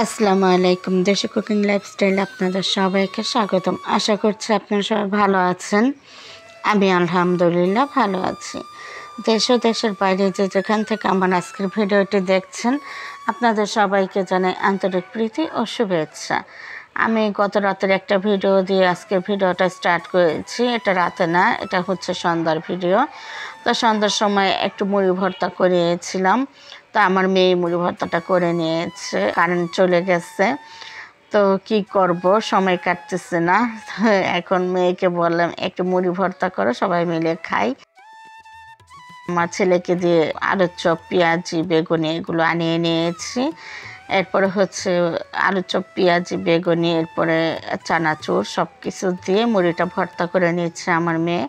আসসালামু আলাইকুম। দেশি কুকিং লাইফস্টাইল আপনাদের সবাইকে স্বাগতম। আশা করছি আপনারা সবাই ভালো আছেন। আমি আলহামদুলিল্লাহ ভালো আছি। দেশ ও দেশের বাইরে যে যেখান থেকে আমার আজকের ভিডিওটি দেখছেন, আপনাদের সবাইকে জানাই আন্তরিক প্রীতি ও শুভেচ্ছা। আমি গত রাতের একটা ভিডিও দিয়ে আজকের ভিডিওটা স্টার্ট করেছি। এটা রাতে না, এটা হচ্ছে সন্ধ্যার ভিডিও। তো সন্ধ্যার সময় একটু মুড়ি ভর্তা করিয়েছিলাম। তো আমার মেয়ে মুড়ি ভর্তাটা করে নিয়েছে, কারেন্ট চলে গেছে। তো কি করব, সময় কাটতেছে না। এখন মেয়েকে বললাম একটু মুড়ি ভর্তা করো, সবাই মিলে খাই। আমার ছেলেকে দিয়ে আলুর চপ, পেঁয়াজি, বেগুনি এগুলো আনিয়ে নিয়েছি। এরপরে হচ্ছে আলুর চপ, পেঁয়াজি, বেগুনি, এরপরে চানাচুর সব কিছু দিয়ে মুড়িটা ভর্তা করে নিচ্ছে আমার মেয়ে।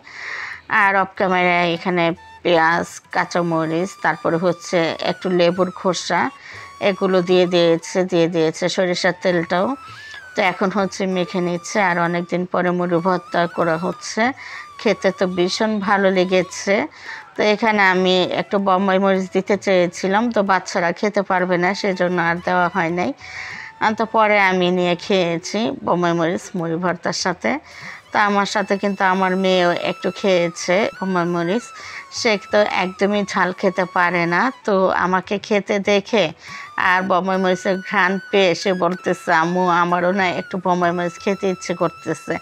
আর অফ ক্যামেরায় এখানে পেঁয়াজ, কাঁচামরিচ, তারপরে হচ্ছে একটু লেবুর খোসা এগুলো দিয়ে দিয়েছে সরিষার তেলটাও। তো এখন হচ্ছে মেখে নিচ্ছে। আর অনেক দিন পরে মুড়ি ভর্তা করা হচ্ছে, খেতে তো ভীষণ ভালো লেগেছে। তো এখানে আমি একটু বোম্বাই মরিচ দিতে চেয়েছিলাম, তো বাচ্চারা খেতে পারবে না, সেজন্য আর দেওয়া হয় নাই। তো পরে আমি নিয়ে খেয়েছি বোম্বাই মরিচ মুড়ি ভর্তার সাথে। তা আমার সাথে কিন্তু আমার মেয়েও একটু খেয়েছে বোম্বাই মরিচ। সে তো একদমই ঝাল খেতে পারে না, তো আমাকে খেতে দেখে আর বোম্বাই মরিচের ঘ্রাণ পেয়ে সে বলতেছে, আম্মু আমারও না একটু বোম্বাই মরিচ খেতে ইচ্ছে করতেছে,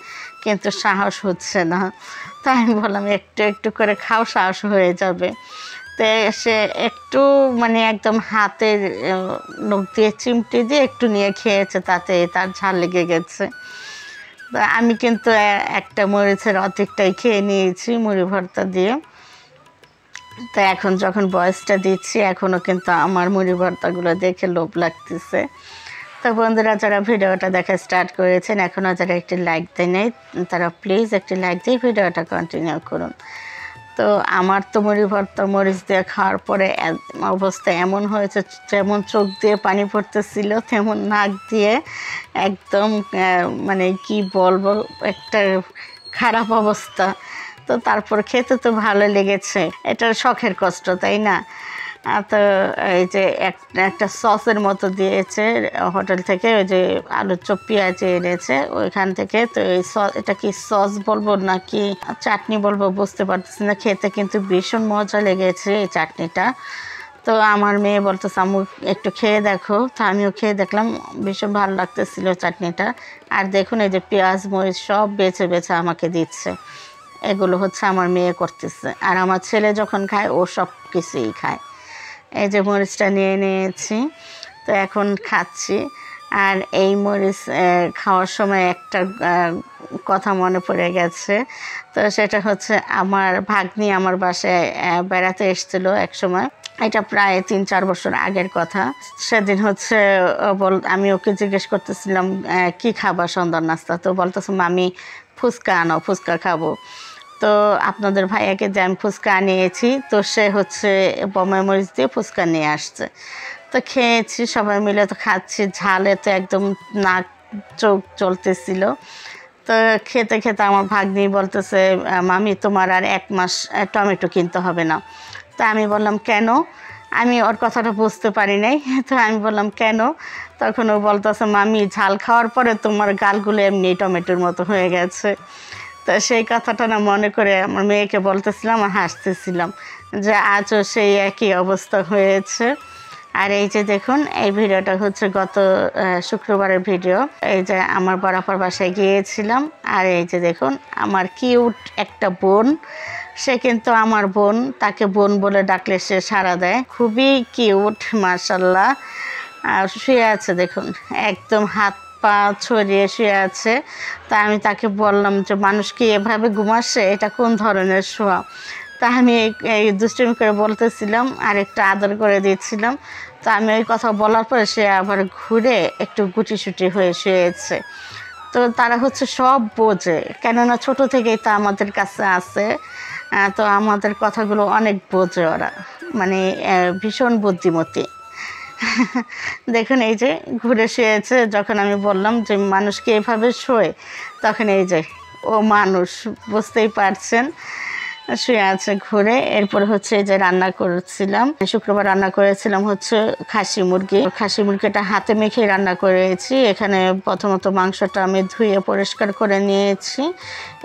কিন্তু সাহস হচ্ছে না। তাই আমি বললাম একটু একটু করে খাও, সাহস হয়ে যাবে। তো সে একটু মানে একদম হাতের নখ দিয়ে চিমটি দিয়ে একটু নিয়ে খেয়েছে, তাতে তার ঝাল লেগে গেছে। তো আমি কিন্তু একটা মরিচের অর্ধেকটাই খেয়ে নিয়েছি মুড়ি ভর্তা দিয়ে। তো এখন যখন বয়সটা দিচ্ছি, এখনও কিন্তু আমার মুড়ি ভর্তাগুলো দেখে লোভ লাগতেছে। তো বন্ধুরা, যারা ভিডিওটা দেখা স্টার্ট করেছেন, এখনও যারা একটি লাইক দেয় নাই, তারা প্লিজ একটি লাইক দিয়ে ভিডিওটা কন্টিনিউ করুন। তো আমার তো মুড়ি ভর্তা মরিচ দিয়ে খাওয়ার পরে অবস্থা এমন হয়েছে, যেমন চোখ দিয়ে পানি পড়তেছিল, তেমন নাক দিয়ে একদম মানে কি বলবো, একটা খারাপ অবস্থা। তো তারপর খেতে তো ভালো লেগেছে, এটা শখের কষ্ট, তাই না? তো এই যে একটা সসের মতো দিয়েছে হোটেল থেকে, ওই যে আলুর চপ পেঁয়াজি এনেছে ওইখান থেকে। তো এই এটা কি সস বলবো নাকি চাটনি বলবো বুঝতে পারতেছি না। খেতে কিন্তু ভীষণ মজা লেগেছে এই চাটনিটা। তো আমার মেয়ে বলতেছে, আম্মু একটু খেয়ে দেখো। তো আমিও খেয়ে দেখলাম, ভীষণ ভালো লাগতেছিল চাটনিটা। আর দেখুন, এই যে পেঁয়াজ মরিচ সব বেছে বেছে আমাকে দিচ্ছে। এগুলো হচ্ছে আমার মেয়ে করতেছে। আর আমার ছেলে যখন খায়, ও সব কিছুই খায়। এই যে মরিচটা নিয়ে নিয়েছি, তো এখন খাচ্ছি। আর এই মরিচ খাওয়ার সময় একটা কথা মনে পড়ে গেছে। তো সেটা হচ্ছে, আমার ভাগ্নি আমার বাসায় বেড়াতে এসেছিল এক সময়। এটা প্রায় 3-4 বছর আগের কথা। সেদিন হচ্ছে আমি ওকে জিজ্ঞেস করতেছিলাম কি খাবা সন্ধ্যার নাস্তা। তো বলতেছে, মামি ফুচকা আনো, ফুচকা খাবো। তো আপনাদের ভাইয়াকে যে আমি ফুচকা আনিয়েছি, তো সে হচ্ছে বোম্বাই মরিচ দিয়ে ফুচকা নিয়ে আসছে। তো খেয়েছি সবাই মিলে, তো খাচ্ছি, ঝালে তো একদম নাক চোখ চলতেছিল। তো খেতে খেতে আমার ভাগ্নি বলতেছে, মামি তোমার আর 1 মাস টমেটো কিনতে হবে না। তো আমি বললাম কেন? আমি ওর কথাটা বুঝতে পারি নাই। তো আমি বললাম কেন? তখন ও বলতেছে, মামি ঝাল খাওয়ার পরে তোমার গালগুলো এমনি টমেটোর মতো হয়ে গেছে। তো সেই কথাটা না মনে করে আমার মেয়েকে বলতেছিলাম আর হাসতেছিলাম যে আজও সেই একই অবস্থা হয়েছে। আর এই যে দেখুন, এই ভিডিওটা হচ্ছে গত শুক্রবারের ভিডিও। এই যে আমার বরাবর বাসায় গিয়েছিলাম। আর এই যে দেখুন, আমার কিউট একটা বোন, সে কিন্তু আমার বোন, তাকে বোন বলে ডাকলে সে সাড়া দেয়। খুবই কিউট মাশাল্লাহ। আর শুয়ে আছে দেখুন, একদম হাত পা ছড়িয়ে শুয়ে আছে। তা আমি তাকে বললাম যে মানুষ কি এভাবে ঘুমাচ্ছে, এটা কোন ধরনের শোয়া? তা আমি এই দুষ্টুমি করে বলতেছিলাম আর একটু আদর করে দিচ্ছিলাম। তো আমি ওই কথা বলার পরে সে আবার ঘুরে একটু গুটিসুটি হয়ে শুয়েছে। তো তারা হচ্ছে সব বোঝে, কেননা ছোট থেকেই তো আমাদের কাছে আছে। তো আমাদের কথাগুলো অনেক বোঝে ওরা, মানে ভীষণ বুদ্ধিমতী। দেখুন এই যে ঘুরে শুয়েছে। যখন আমি বললাম যে মানুষ কি এভাবে শোয়, তখন এই যে ও মানুষ, বুঝতেই পারছেন। শুয়ে আছে ঘুরে। এরপর হচ্ছে যে রান্না করেছিলাম, শুক্রবার রান্না করেছিলাম হচ্ছে খাসি মুরগি। খাসি মুরগিটা হাতে মেখে রান্না করেছি। এখানে প্রথমত মাংসটা আমি ধুয়ে পরিষ্কার করে নিয়েছি।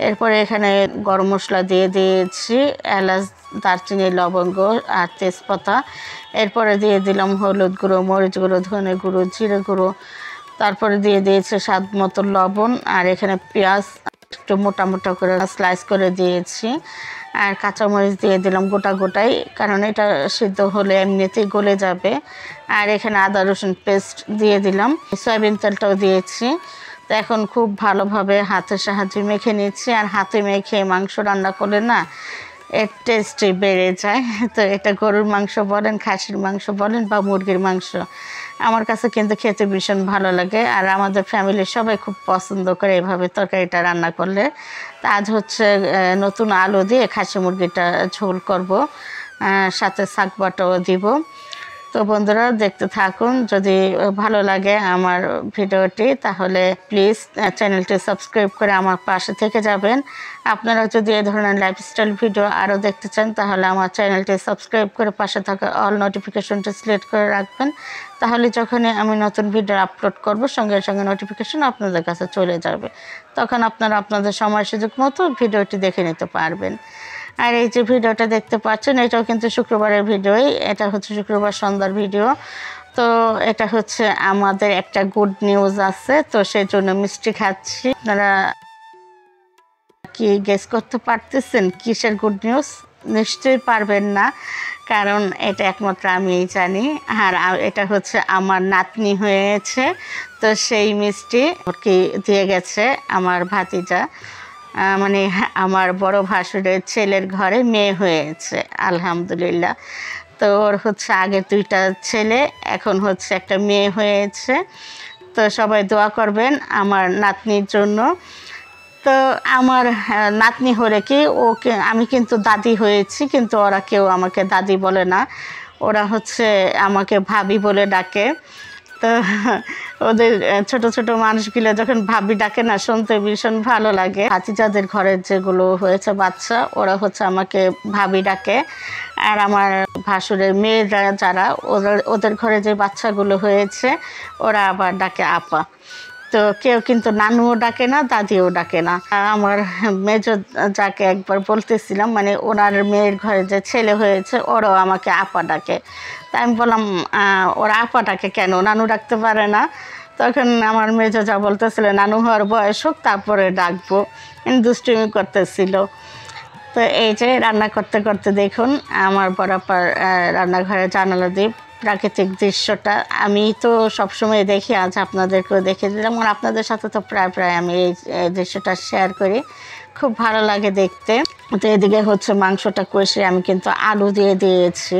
এরপরে এখানে গরম মশলা দিয়ে দিয়েছি, এলাচ, দারচিনি, লবঙ্গ আর তেজপাতা। এরপরে দিয়ে দিলাম হলুদ গুঁড়ো, মরিচ গুঁড়ো, ধনে গুঁড়ো, জিরে গুঁড়ো। তারপরে দিয়ে দিয়েছে স্বাদ মতো লবণ। আর এখানে পেঁয়াজ একটু মোটা মোটা করে স্লাইস করে দিয়েছি। আর কাঁচামরিচ দিয়ে দিলাম গোটা গোটাই, কারণ এটা সিদ্ধ হলে এমনিতেই গলে যাবে। আর এখানে আদা রসুন পেস্ট দিয়ে দিলাম, সয়াবিন তেলটাও দিয়েছি। তো এখন খুব ভালোভাবে হাতের সাহায্যে মেখে নিচ্ছি। আর হাতে মেখে মাংস রান্না করলে না এর টেস্টই বেড়ে যায়। তো এটা গরুর মাংস বলেন, খাসির মাংস বলেন বা মুরগির মাংস, আমার কাছে কিন্তু খেতে ভীষণ ভালো লাগে। আর আমাদের ফ্যামিলির সবাই খুব পছন্দ করে এভাবে তরকারিটা রান্না করলে। তা আজ হচ্ছে নতুন আলু দিয়ে খাসি মুরগিটা ঝোল করব, সাথে শাক বাটাও দিব। তো বন্ধুরা দেখতে থাকুন। যদি ভালো লাগে আমার ভিডিওটি তাহলে প্লিজ চ্যানেলটি সাবস্ক্রাইব করে আমার পাশে থেকে যাবেন। আপনারা যদি এই ধরনের লাইফস্টাইল ভিডিও আরও দেখতে চান তাহলে আমার চ্যানেলটি সাবস্ক্রাইব করে পাশে থাকা অল নোটিফিকেশনটি সিলেক্ট করে রাখবেন। তাহলে যখনই আমি নতুন ভিডিও আপলোড করব সঙ্গে সঙ্গে নোটিফিকেশন আপনাদের কাছে চলে যাবে। তখন আপনারা আপনাদের সময় সুযোগ মতো ভিডিওটি দেখে নিতে পারবেন। আর এই যে ভিডিওটা দেখতে পাচ্ছেন এটাও কিন্তু শুক্রবারের ভিডিওই। এটা হচ্ছে শুক্রবার সন্ধ্যার ভিডিও। তো এটা হচ্ছে আমাদের একটা গুড নিউজ আছে, তো সেই জন্য মিষ্টি খাচ্ছি। আপনারা কি গেস করতে পারতেছেন কিসের গুড নিউজ? নিশ্চয়ই পারবেন না, কারণ এটা একমাত্র আমিই জানি। আর এটা হচ্ছে আমার নাতনি হয়েছে। তো সেই মিষ্টি কি দিয়ে গেছে আমার ভাতিজা, মানে আমার বড় ভাসুরের ছেলের ঘরে মেয়ে হয়েছে, আলহামদুলিল্লাহ। তো ওর হচ্ছে আগে 2টা ছেলে, এখন হচ্ছে একটা মেয়ে হয়েছে। তো সবাই দোয়া করবেন আমার নাতনির জন্য। তো আমার নাতনি হলে কি ওকে আমি কিন্তু দাদি হয়েছি, কিন্তু ওরা কেউ আমাকে দাদি বলে না, ওরা হচ্ছে আমাকে ভাবি বলে ডাকে। তো ওদের ছোট ছোট মানুষগুলো যখন ভাবি ডাকে না, শুনতে ভীষণ ভালো লাগে। ভাতিজাদের ঘরের যেগুলো হয়েছে বাচ্চা, ওরা হচ্ছে আমাকে ভাবি ডাকে। আর আমার ভাসুরের মেয়েরা যারা ওদের ঘরে যে বাচ্চাগুলো হয়েছে ওরা আবার ডাকে আপা। তো কেউ কিন্তু নানুও ডাকে না, দাদিও ডাকে না। আমার মেজো যাকে একবার বলতেছিলাম, মানে ওনার মেয়ের ঘরে যে ছেলে হয়েছে ওরাও আমাকে আপা ডাকে। তাই আমি বললাম ওরা আপা ডাকে কেন, নানু ডাকতে পারে না? তখন আমার মেজো যা বলতেছিল নানু হওয়ার বয়স হোক তারপরে ডাকবো, দুষ্টুমি করতেছিল। তো এই যে রান্না করতে করতে দেখুন আমার বরাবর রান্নাঘরে জানালা দিয়ে প্রাকৃতিক দৃশ্যটা আমি তো সবসময় দেখি, আজ আপনাদেরকেও দেখে দিলাম। আর আপনাদের সাথে তো প্রায় আমি এই দৃশ্যটা শেয়ার করি, খুব ভালো লাগে দেখতে। তো এদিকে হচ্ছে মাংসটা কষে আমি কিন্তু আলু দিয়ে দিয়েছি,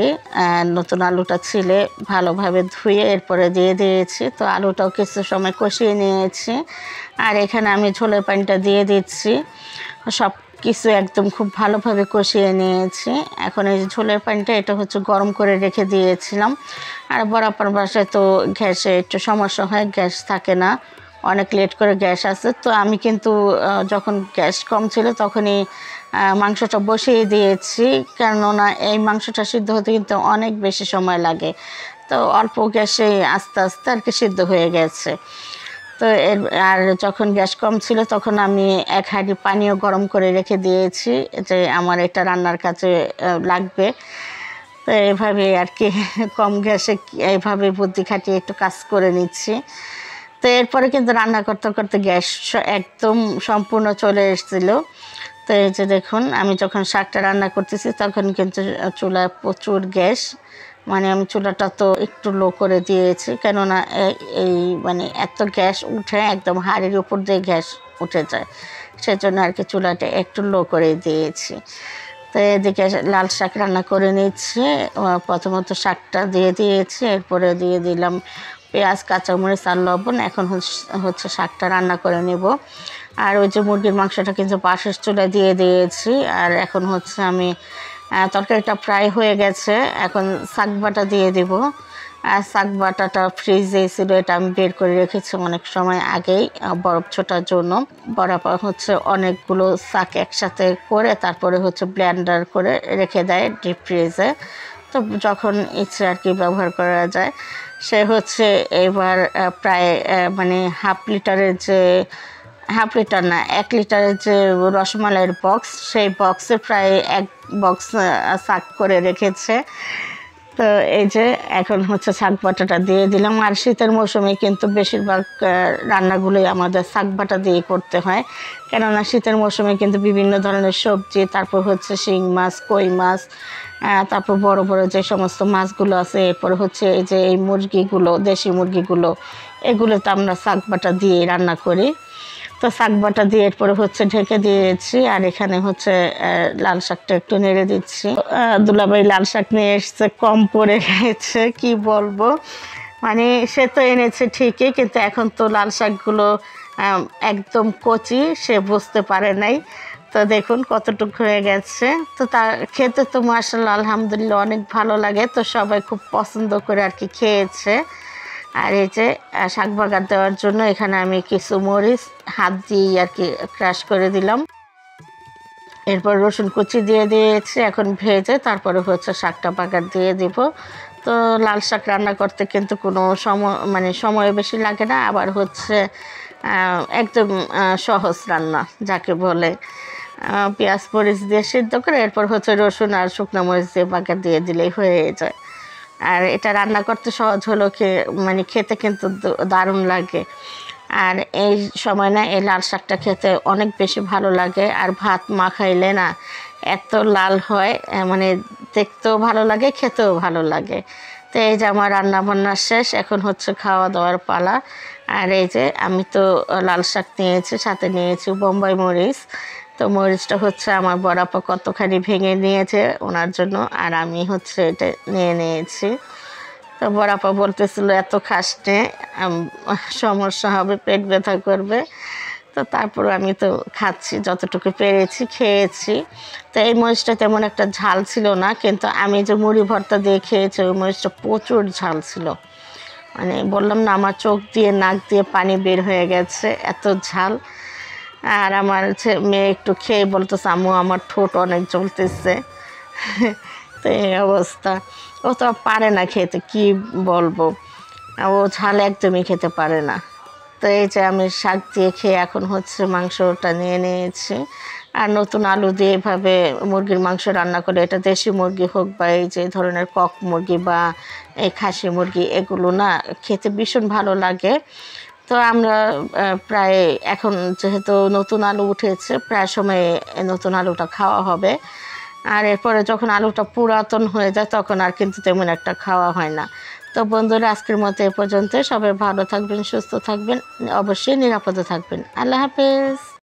নতুন আলুটা ছিলে ভালোভাবে ধুয়ে এরপরে দিয়ে দিয়েছি। তো আলুটাও কিছু সময় কষিয়ে নিয়েছি। আর এখানে আমি ঝোলের পানিটা দিয়ে দিচ্ছি, সব কিছু একদম খুব ভালোভাবে কষিয়ে নিয়েছি। এখন এই ঝোলের পানিটা এটা হচ্ছে গরম করে রেখে দিয়েছিলাম। আর বরাবর বাসায় তো গ্যাসে একটু সমস্যা হয়, গ্যাস থাকে না, অনেক লেট করে গ্যাস আসে। তো আমি কিন্তু যখন গ্যাস কম ছিল তখনই মাংসটা বসিয়ে দিয়েছি, কেননা এই মাংসটা সিদ্ধ হতে কিন্তু অনেক বেশি সময় লাগে। তো অল্প গ্যাসে আস্তে আস্তে আর কি সিদ্ধ হয়ে গেছে। তো আর যখন গ্যাস কম ছিল তখন আমি 1 হাঁড়ি পানিও গরম করে রেখে দিয়েছি, যে আমার এটা রান্নার কাজে লাগবে। তো এভাবে আর কি কম গ্যাসে এইভাবে বুদ্ধি খাটিয়ে একটু কাজ করে নিচ্ছি। তো এরপরে কিন্তু রান্না করতে করতে গ্যাস একদম সম্পূর্ণ চলে এসেছিলো। তো এই যে দেখুন আমি যখন শাকটা রান্না করতেছি তখন কিন্তু চুলায় প্রচুর গ্যাস, মানে আমি চুলাটা তো একটু লো করে দিয়েছি, কেননা এই মানে এত গ্যাস উঠে একদম হাঁড়ির উপর দিয়ে গ্যাস উঠে যায়, সেজন্য আর কি চুলাটা একটু লো করে দিয়েছি। তো এদিকে লাল শাক রান্না করে নিচ্ছি। প্রথমত শাকটা দিয়ে দিয়েছি, এরপরে দিয়ে দিলাম পেঁয়াজ, কাঁচামরিচ আর লবণ। এখন হচ্ছে শাকটা রান্না করে নেব। আর ওই যে মুরগির মাংসটা কিন্তু পাশের চুলায় দিয়ে দিয়েছি। আর এখন হচ্ছে আমি তরকারিটা প্রায় হয়ে গেছে, এখন শাক বাটা দিয়ে দেব। আর শাক বাটাটা ফ্রিজে ছিল, এটা আমি বের করে রেখেছি অনেক সময় আগেই বরফ ছোটার জন্য। বরাবর হচ্ছে অনেকগুলো শাক একসাথে করে তারপরে হচ্ছে ব্লেন্ডার করে রেখে দেয় ডিপ ফ্রিজে, তো যখন ইচ্ছে আর কি ব্যবহার করা যায়। সে হচ্ছে এবার প্রায় মানে হাফ লিটার না 1 লিটারের যে রসমালাইয়ের বক্স, সেই বক্সে প্রায় 1 বক্স শাক করে রেখেছে। তো এই যে এখন হচ্ছে শাক বাটাটা দিয়ে দিলাম। আর শীতের মৌসুমে কিন্তু বেশিরভাগ রান্নাগুলোই আমাদের শাক বাটা দিয়ে করতে হয়, কেননা শীতের মৌসুমে কিন্তু বিভিন্ন ধরনের সবজি, তারপর হচ্ছে শিং মাছ, কই মাছ, তারপর বড় বড় যে সমস্ত মাছগুলো আছে, এরপর হচ্ছে এই যে এই মুরগিগুলো, দেশি মুরগিগুলো, এগুলো তো আমরা শাক বাটা দিয়ে রান্না করি। তো শাক বাটা দিয়ে এরপরে হচ্ছে ঢেকে দিয়েছি। আর এখানে হচ্ছে লাল শাকটা একটু নেড়ে দিচ্ছি। দুলাভাই লাল শাক নিয়ে এসছে, কম পড়ে গেছে, কি বলবো। মানে সে তো এনেছে ঠিকই, কিন্তু এখন তো লাল শাকগুলো একদম কচি, সে বুঝতে পারে নাই। তো দেখুন কতটুকু হয়ে গেছে। তো তার খেতে তো মাশাআল্লাহ আলহামদুলিল্লাহ অনেক ভালো লাগে, তো সবাই খুব পছন্দ করে আর কি খেয়েছে। আর এই যে শাক বাগার দেওয়ার জন্য এখানে আমি কিছু মরিচ হাত দিয়ে আর কি ক্রাশ করে দিলাম। এরপর রসুন কুচি দিয়ে দিয়েছি, এখন ভেজে তারপরে হচ্ছে শাকটা বাগার দিয়ে দিব। তো লাল শাক রান্না করতে কিন্তু কোনো সময় বেশি লাগে না, আবার হচ্ছে একদম সহজ রান্না যাকে বলে। পেঁয়াজ মরিচ দিয়ে সিদ্ধ করে এরপর হচ্ছে রসুন আর শুকনো মরিচ দিয়ে বাগার দিয়ে দিলেই হয়ে যায়। আর এটা রান্না করতে সহজ হলো, খেতে কিন্তু দারুণ লাগে। আর এই সময় না এই লাল শাকটা খেতে অনেক বেশি ভালো লাগে। আর ভাত মাখাইলে না এত লাল হয়, দেখতেও ভালো লাগে, খেতেও ভালো লাগে। তো এই যে আমার রান্না বান্না শেষ, এখন হচ্ছে খাওয়া দাওয়ার পালা। আর এই যে আমি তো লাল শাক নিয়েছি, সাথে নিয়েছি বোম্বাই মরিচ। তো মরিচটা হচ্ছে আমার বড় আপা কতখানি ভেঙে নিয়েছে ওনার জন্য, আর আমি হচ্ছে এটা নিয়ে নিয়েছি। তো বড় আপা বলতেছিল এত খাস নে, সমস্যা হবে, পেট ব্যথা করবে। তো তারপর আমি তো খাচ্ছি, যতটুকু পেরেছি খেয়েছি। তো এই মরিচটা তেমন একটা ঝাল ছিল না, কিন্তু আমি যে মুড়ি ভর্তা দিয়ে খেয়েছি ওই মরিচটা প্রচুর ঝাল ছিল। বললাম না, আমার চোখ দিয়ে নাক দিয়ে পানি বের হয়ে গেছে, এত ঝাল। আর আমার মেয়ে একটু খেয়ে বলতেছে আম্মু আমার ঠোঁট অনেক জ্বলতেছে। তো এই অবস্থা। ও তো পারে না খেতে, কি বলবো, ও ঝাল একদমই খেতে পারে না। তো এই যে আমি শাক দিয়ে খেয়ে এখন হচ্ছে মাংসটা নিয়ে নিয়েছি। আর নতুন আলু দিয়ে এভাবে মুরগির মাংস রান্না করে, এটা দেশি মুরগি হোক বা এই যে ধরনের কক মুরগি বা এই খাসি মুরগি, এগুলো না খেতে ভীষণ ভালো লাগে। তো আমরা প্রায় এখন যেহেতু নতুন আলু উঠেছে, প্রায় সময় নতুন আলুটা খাওয়া হবে। আর এরপরে যখন আলুটা পুরাতন হয়ে যায় তখন আর কিন্তু তেমন একটা খাওয়া হয় না। তো বন্ধুরা, আজকের মতো এ পর্যন্ত। সবাই ভালো থাকবেন, সুস্থ থাকবেন, অবশ্যই নিরাপদে থাকবেন। আল্লাহ হাফেজ।